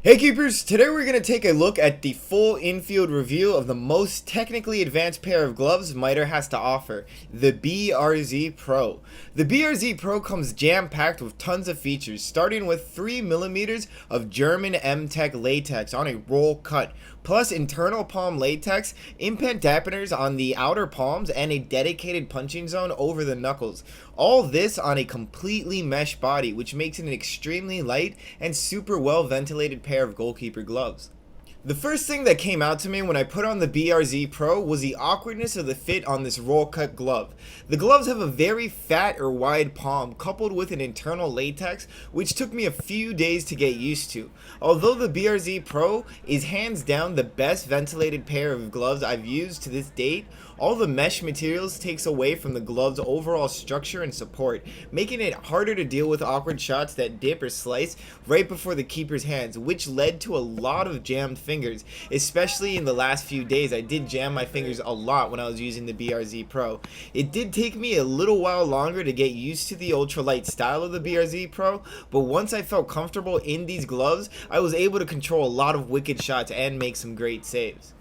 Hey Keepers, today we're going to take a look at the full infield review of the most technically advanced pair of gloves Mitre has to offer, the BRZ Pro. The BRZ Pro comes jam-packed with tons of features, starting with 3mm of German M-Tech Latex on a roll cut, plus internal palm latex, imprint dampeners on the outer palms, and a dedicated punching zone over the knuckles. All this on a completely mesh body, which makes it an extremely light and super well ventilated pair of Goalkeeper gloves. The first thing that came out to me when I put on the BRZ Pro was the awkwardness of the fit on this roll cut glove. The gloves have a very fat or wide palm coupled with an internal latex, which took me a few days to get used to. Although the BRZ Pro is hands down the best ventilated pair of gloves I've used to this date, all the mesh materials takes away from the glove's overall structure and support, making it harder to deal with awkward shots that dip or slice right before the keeper's hands, which led to a lot of jammed fingers, especially in the last few days. I did jam my fingers a lot when I was using the BRZ Pro. It did take me a little while longer to get used to the ultralight style of the BRZ Pro, but once I felt comfortable in these gloves, I was able to control a lot of wicked shots and make some great saves.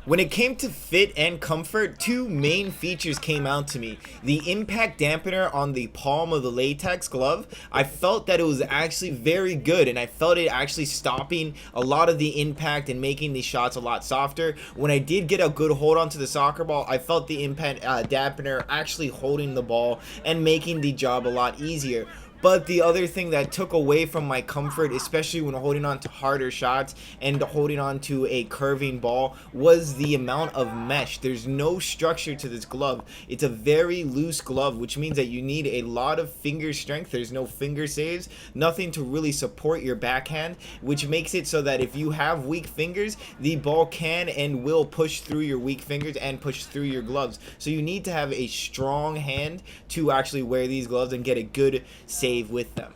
When it came to fit and comfort, two main features came out to me. The impact dampener on the palm of the latex glove, I felt that it was actually very good, and I felt it actually stopping a lot of the impact and making the shots a lot softer. When I did get a good hold onto the soccer ball, I felt the impact dampener actually holding the ball and making the job a lot easier. But the other thing that took away from my comfort, especially when holding on to harder shots and holding on to a curving ball, was the amount of mesh. There's no structure to this glove. It's a very loose glove, which means that you need a lot of finger strength. There's no finger saves, nothing to really support your backhand, which makes it so that if you have weak fingers, the ball can and will push through your weak fingers and push through your gloves. So you need to have a strong hand to actually wear these gloves and get a good save with them.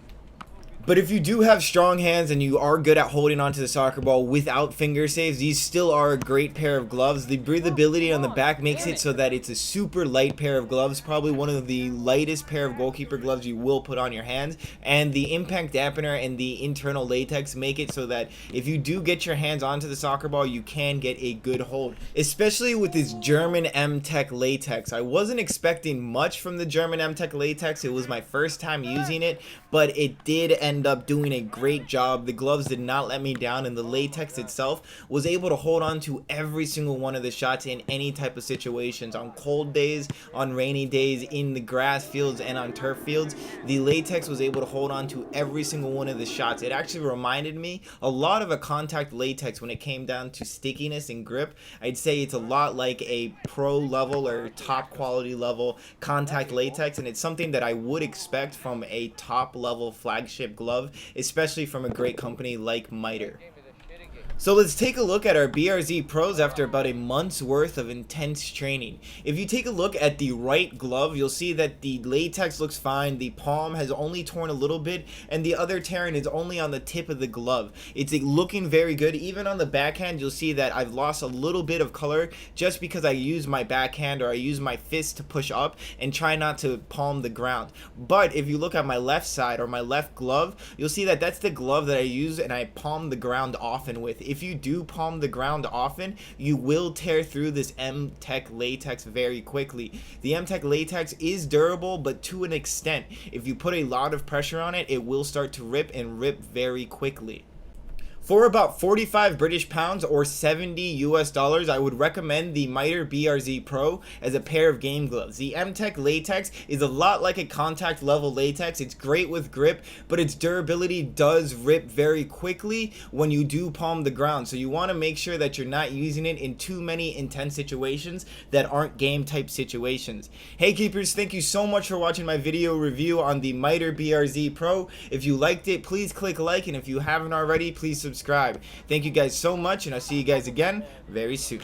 But if you do have strong hands and you are good at holding onto the soccer ball without finger saves, these still are a great pair of gloves. The breathability on the back makes it so that it's a super light pair of gloves, probably one of the lightest pair of Goalkeeper gloves you will put on your hands. And the impact dampener and the internal latex make it so that if you do get your hands onto the soccer ball, you can get a good hold, especially with this German M-Tech Latex. I wasn't expecting much from the German M-Tech Latex. It was my first time using it, but it did end up doing a great job. The gloves did not let me down, and the latex itself was able to hold on to every single one of the shots in any type of situations. On cold days, on rainy days, in the grass fields, and on turf fields, the latex was able to hold on to every single one of the shots. It actually reminded me a lot of a contact latex when it came down to stickiness and grip. I'd say it's a lot like a pro level or top quality level contact latex, and it's something that I would expect from a top level flagship glove, especially from a great company like Mitre. So let's take a look at our BRZ Pros after about a month's worth of intense training. If you take a look at the right glove, you'll see that the latex looks fine, the palm has only torn a little bit, and the other tearing is only on the tip of the glove. It's looking very good. Even on the backhand, you'll see that I've lost a little bit of color just because I use my backhand or I use my fist to push up and try not to palm the ground. But if you look at my left side or my left glove, you'll see that that's the glove that I use and I palm the ground often with. If you do palm the ground often, you will tear through this M-Tech Latex very quickly. The M-Tech Latex is durable, but to an extent. If you put a lot of pressure on it, it will start to rip and rip very quickly. For about 45 British pounds or $70 US, I would recommend the Mitre BRZ Pro as a pair of game gloves. The M-Tech Latex is a lot like a contact level latex. It's great with grip, but its durability does rip very quickly when you do palm the ground. So you want to make sure that you're not using it in too many intense situations that aren't game type situations. Hey Keepers, thank you so much for watching my video review on the Mitre BRZ Pro. If you liked it, please click like, and if you haven't already, please subscribe. Thank you guys so much, and I'll see you guys again very soon.